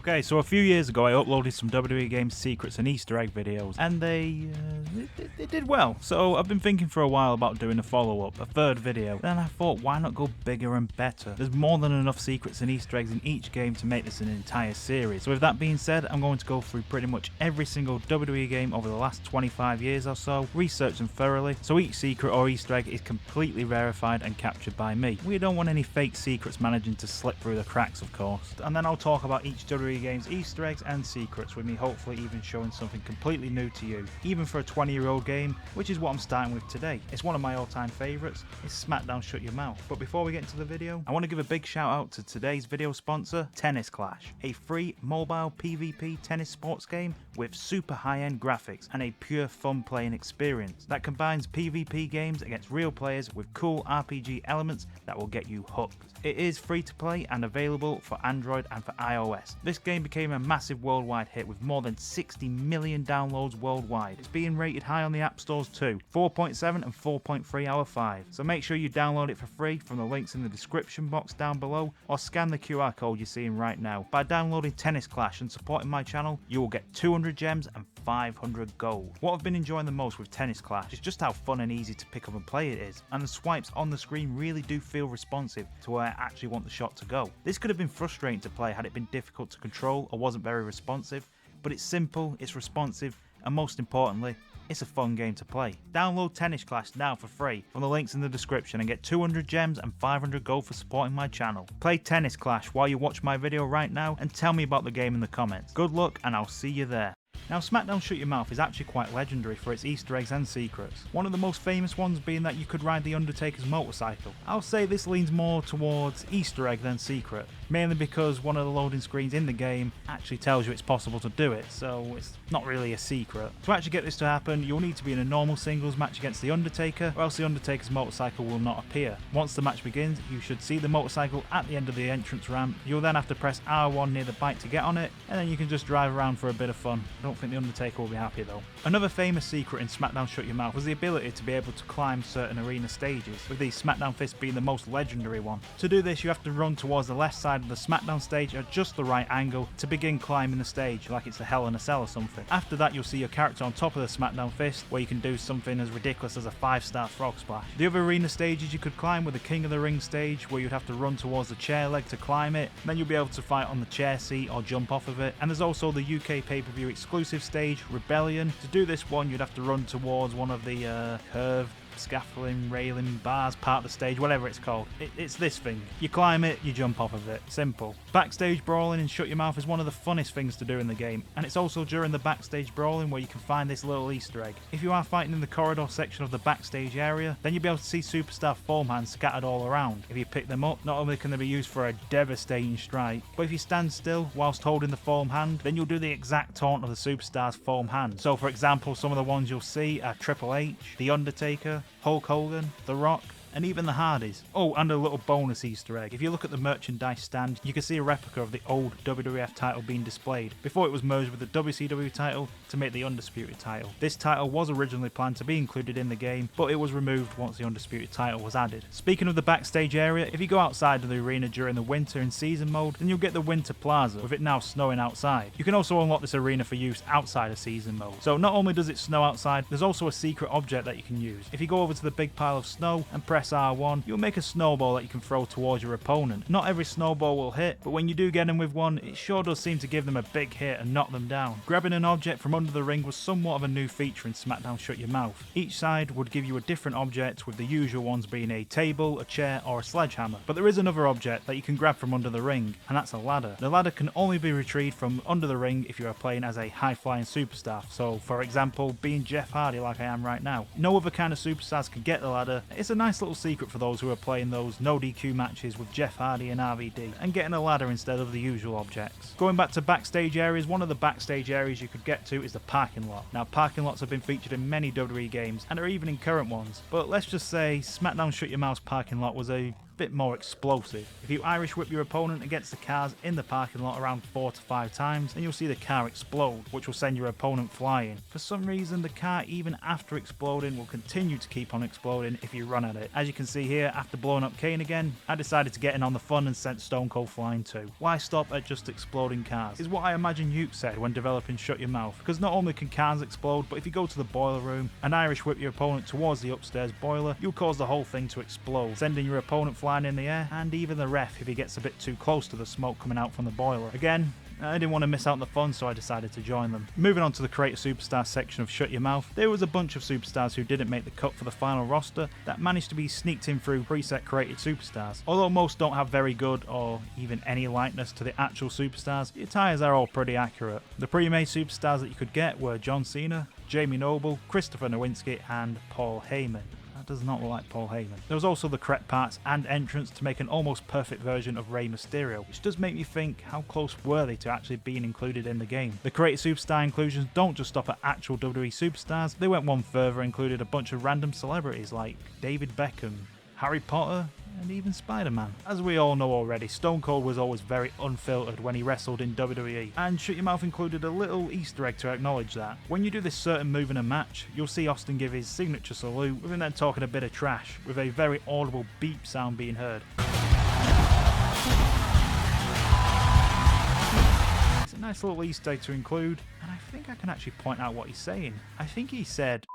Okay, so a few years ago I uploaded some WWE Games secrets and Easter egg videos, and they did well. So I've been thinking for a while about doing a follow-up, a third video. Then I thought, why not go bigger and better? There's more than enough secrets and Easter eggs in each game to make this an entire series. So with that being said, I'm going to go through pretty much every single WWE game over the last 25 years or so, research them thoroughly, so each secret or Easter egg is completely verified and captured by me. We don't want any fake secrets managing to slip through the cracks, of course. And then I'll talk about each WWE Games Easter eggs and secrets, with me hopefully even showing something completely new to you, even for a 20-year-old game, which is what I'm starting with today. It's one of my all-time favourites. It's Smackdown Shut Your Mouth. But before we get into the video, I want to give a big shout out to today's video sponsor, Tennis Clash, a free mobile PvP tennis sports game with super high-end graphics and a pure fun playing experience that combines PvP games against real players with cool RPG elements that will get you hooked. It is free to play and available for Android and for iOS. This game became a massive worldwide hit with more than 60 million downloads worldwide. It's being rated high on the app stores too, 4.7 and 4.3 out of 5. So make sure you download it for free from the links in the description box down below, or scan the QR code you're seeing right now. By downloading Tennis Clash and supporting my channel, you will get 200 gems and 500 gold. What I've been enjoying the most with Tennis Clash is just how fun and easy to pick up and play it is, and the swipes on the screen really do feel responsive to where I actually want the shot to go. This could have been frustrating to play had it been difficult to control or wasn't very responsive, but it's simple, it's responsive, and most importantly, it's a fun game to play. Download Tennis Clash now for free from the links in the description and get 200 gems and 500 gold for supporting my channel. Play Tennis Clash while you watch my video right now and tell me about the game in the comments. Good luck and I'll see you there. Now, Smackdown Shut Your Mouth is actually quite legendary for its Easter eggs and secrets. One of the most famous ones being that you could ride the Undertaker's motorcycle. I'll say this leans more towards Easter egg than secret, mainly because one of the loading screens in the game actually tells you it's possible to do it, so it's not really a secret. To actually get this to happen, you'll need to be in a normal singles match against the Undertaker, or else the Undertaker's motorcycle will not appear. Once the match begins, you should see the motorcycle at the end of the entrance ramp. You'll then have to press R1 near the bike to get on it, and then you can just drive around for a bit of fun. I don't think the Undertaker will be happy though. Another famous secret in Smackdown Shut Your Mouth was the ability to be able to climb certain arena stages, with the Smackdown Fist being the most legendary one. To do this, you have to run towards the left side of the Smackdown stage at just the right angle to begin climbing the stage, like it's a Hell in a Cell or something. After that, you'll see your character on top of the Smackdown Fist, where you can do something as ridiculous as a 5-star frog splash. The other arena stages you could climb were the King of the Ring stage, where you'd have to run towards the chair leg to climb it, then you'll be able to fight on the chair seat or jump off of it. And there's also the UK pay-per-view exclusive stage, Rebellion. To do this one, you'd have to run towards one of the curved scaffolding, railing, bars, part of the stage, whatever it's called. It's this thing. You climb it, you jump off of it. Simple. Backstage brawling in Shut Your Mouth is one of the funnest things to do in the game, and it's also during the backstage brawling where you can find this little Easter egg. If you are fighting in the corridor section of the backstage area, then you'll be able to see superstar foam hands scattered all around. If you pick them up, not only can they be used for a devastating strike, but if you stand still whilst holding the foam hand, then you'll do the exact taunt of the superstar's foam hand. So for example, some of the ones you'll see are Triple H, The Undertaker, Hulk Hogan, The Rock, and even the Hardys. Oh, and a little bonus Easter egg. If you look at the merchandise stand, you can see a replica of the old WWF title being displayed before it was merged with the WCW title to make the Undisputed title. This title was originally planned to be included in the game, but it was removed once the Undisputed title was added. Speaking of the backstage area, if you go outside of the arena during the winter in season mode, then you'll get the Winter Plaza, with it now snowing outside. You can also unlock this arena for use outside of season mode. So not only does it snow outside, there's also a secret object that you can use. If you go over to the big pile of snow and press R1, you'll make a snowball that you can throw towards your opponent. Not every snowball will hit, but when you do get them with one, it sure does seem to give them a big hit and knock them down. Grabbing an object from under the ring was somewhat of a new feature in Smackdown Shut Your Mouth. Each side would give you a different object, with the usual ones being a table, a chair, or a sledgehammer. But there is another object that you can grab from under the ring, and that's a ladder. The ladder can only be retrieved from under the ring if you are playing as a high-flying superstar. So for example, being Jeff Hardy like I am right now. No other kind of superstars can get the ladder. It's a nice little secret for those who are playing those no DQ matches with Jeff Hardy and RVD and getting a ladder instead of the usual objects. Going back to backstage areas, one of the backstage areas you could get to is the parking lot. Now, parking lots have been featured in many WWE games and are even in current ones, but let's just say Smackdown Shut Your Mouth's parking lot was a bit more explosive. If you Irish whip your opponent against the cars in the parking lot around 4 to 5 times, then you'll see the car explode, which will send your opponent flying. For some reason, the car, even after exploding, will continue to keep on exploding if you run at it. As you can see here, after blowing up Kane again, I decided to get in on the fun and sent Stone Cold flying too. Why stop at just exploding cars? Is what I imagine Yuke said when developing Shut Your Mouth, because not only can cars explode, but if you go to the boiler room and Irish whip your opponent towards the upstairs boiler, you'll cause the whole thing to explode, sending your opponent flying in the air, and even the ref if he gets a bit too close to the smoke coming out from the boiler. Again, I didn't want to miss out on the fun, so I decided to join them. Moving on to the Creator Superstar section of Shut Your Mouth, there was a bunch of superstars who didn't make the cut for the final roster that managed to be sneaked in through preset created superstars. Although most don't have very good or even any likeness to the actual superstars, the attires are all pretty accurate. The pre-made superstars that you could get were John Cena, Jamie Noble, Christopher Nowinski, and Paul Heyman. That does not look like Paul Heyman. There was also the correct parts and entrance to make an almost perfect version of Rey Mysterio, which does make me think how close were they to actually being included in the game. The Created Superstar inclusions don't just stop at actual WWE superstars, they went one further, included a bunch of random celebrities like David Beckham, Harry Potter, and even Spider-Man. As we all know already, Stone Cold was always very unfiltered when he wrestled in WWE, and Shut Your Mouth included a little Easter egg to acknowledge that. When you do this certain move in a match, you'll see Austin give his signature salute, with him then talking a bit of trash, with a very audible beep sound being heard. It's a nice little Easter egg to include, and I think I can actually point out what he's saying. I think he said,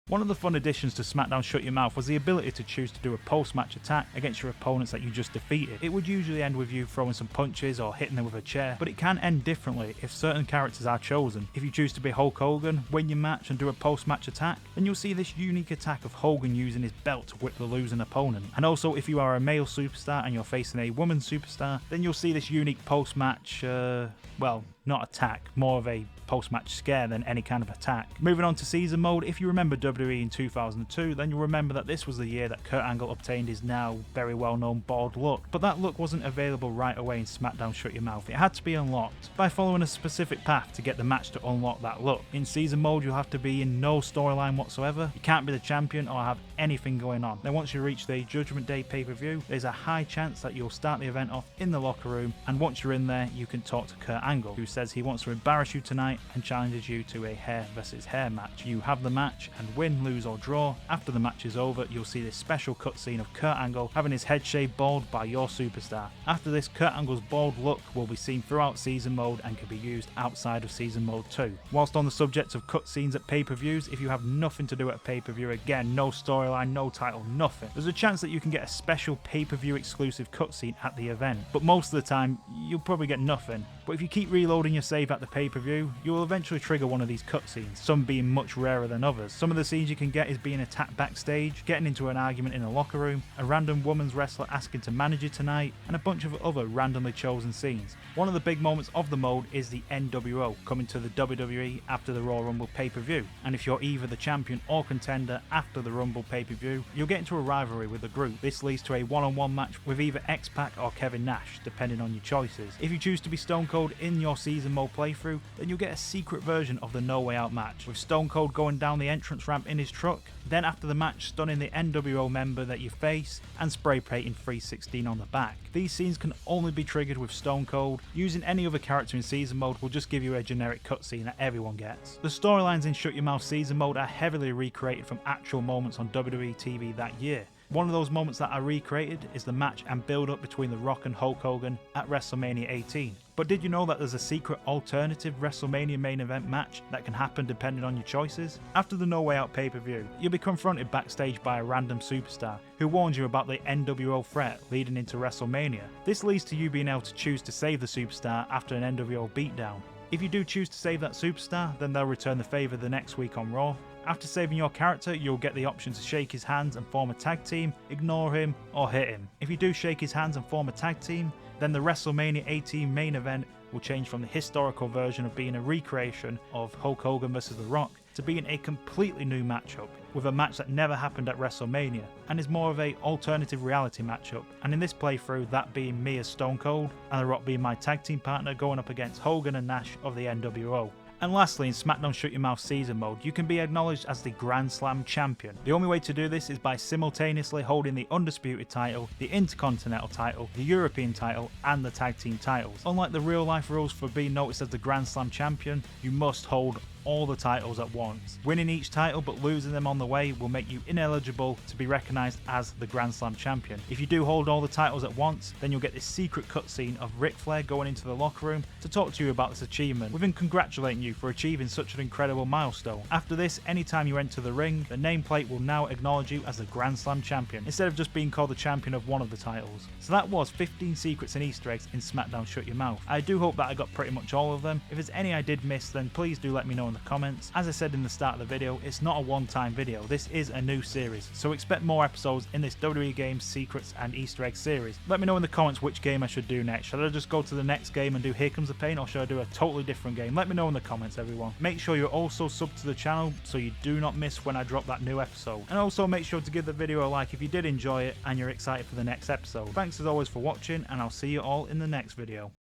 one of the fun additions to SmackDown Shut Your Mouth was the ability to choose to do a post-match attack against your opponents that you just defeated. It would usually end with you throwing some punches or hitting them with a chair, but it can end differently if certain characters are chosen. If you choose to be Hulk Hogan, win your match and do a post-match attack, then you'll see this unique attack of Hogan using his belt to whip the losing opponent. And also, if you are a male superstar and you're facing a woman superstar, then you'll see this unique post-match, well, not attack, more of a post-match scare than any kind of attack. Moving on to season mode, if you remember WWE in 2002, then you'll remember that this was the year that Kurt Angle obtained his now very well-known bald look. But that look wasn't available right away in SmackDown Shut Your Mouth. It had to be unlocked by following a specific path to get the match to unlock that look. In season mode, you'll have to be in no storyline whatsoever. You can't be the champion or have anything going on. Then once you reach the Judgment Day pay-per-view, there's a high chance that you'll start the event off in the locker room, and once you're in there, you can talk to Kurt Angle, who says he wants to embarrass you tonight and challenges you to a hair versus hair match. You have the match and win, lose or draw. After the match is over, you'll see this special cutscene of Kurt Angle having his head shaved bald by your superstar. After this, Kurt Angle's bald look will be seen throughout season mode and can be used outside of season mode too. Whilst on the subject of cutscenes at pay-per-views, if you have nothing to do at a pay-per-view, again, no storyline, no title, nothing, there's a chance that you can get a special pay-per-view exclusive cutscene at the event. But most of the time, you'll probably get nothing. But if you keep reloading your save at the pay-per-view, you will eventually trigger one of these cutscenes, some being much rarer than others. Some of the scenes you can get is being attacked backstage, getting into an argument in a locker room, a random women's wrestler asking to manage you tonight, and a bunch of other randomly chosen scenes. One of the big moments of the mode is the NWO coming to the WWE after the Royal Rumble pay-per-view, and if you're either the champion or contender after the Rumble pay-per-view, you'll get into a rivalry with the group. This leads to a one-on-one match with either X-Pac or Kevin Nash, depending on your choices. If you choose to be Stone Cold in your season mode playthrough, then you'll get a secret version of the No Way Out match, with Stone Cold going down the entrance ramp in his truck, then after the match stunning the NWO member that you face and spray painting 316 on the back. These scenes can only be triggered with Stone Cold. Using any other character in season mode will just give you a generic cutscene that everyone gets. The storylines in Shut Your Mouth season mode are heavily recreated from actual moments on WWE TV that year. One of those moments that I recreated is the match and build up between The Rock and Hulk Hogan at WrestleMania 18. But did you know that there's a secret alternative WrestleMania main event match that can happen depending on your choices? After the No Way Out pay-per-view, you'll be confronted backstage by a random superstar who warns you about the NWO threat leading into WrestleMania. This leads to you being able to choose to save the superstar after an NWO beatdown. If you do choose to save that superstar, then they'll return the favour the next week on Raw. After saving your character, you'll get the option to shake his hands and form a tag team, ignore him, or hit him. If you do shake his hands and form a tag team, then the WrestleMania 18 main event will change from the historical version of being a recreation of Hulk Hogan vs The Rock to being a completely new matchup, with a match that never happened at WrestleMania, and is more of a alternative reality matchup, and in this playthrough that being me as Stone Cold, and The Rock being my tag team partner going up against Hogan and Nash of the NWO. And lastly, in SmackDown Shut Your Mouth Season Mode, you can be acknowledged as the Grand Slam Champion. The only way to do this is by simultaneously holding the Undisputed title, the Intercontinental title, the European title, and the Tag Team titles. Unlike the real life rules for being noticed as the Grand Slam Champion, you must hold all the titles at once. Winning each title but losing them on the way will make you ineligible to be recognised as the Grand Slam Champion. If you do hold all the titles at once, then you'll get this secret cutscene of Ric Flair going into the locker room to talk to you about this achievement, with him congratulating you for achieving such an incredible milestone. After this, anytime you enter the ring, the nameplate will now acknowledge you as the Grand Slam Champion, instead of just being called the champion of one of the titles. So that was 15 secrets and Easter eggs in SmackDown Shut Your Mouth. I do hope that I got pretty much all of them. If there's any I did miss, then please do let me know in the comments. As I said in the start of the video, it's not a one-time video, this is a new series, so expect more episodes in this WWE Games Secrets and Easter Egg series. Let me know in the comments which game I should do next. Should I just go to the next game and do Here Comes the Pain, or should I do a totally different game? Let me know in the comments, everyone. Make sure you're also subbed to the channel so you do not miss when I drop that new episode. And also make sure to give the video a like if you did enjoy it and you're excited for the next episode. Thanks as always for watching, and I'll see you all in the next video.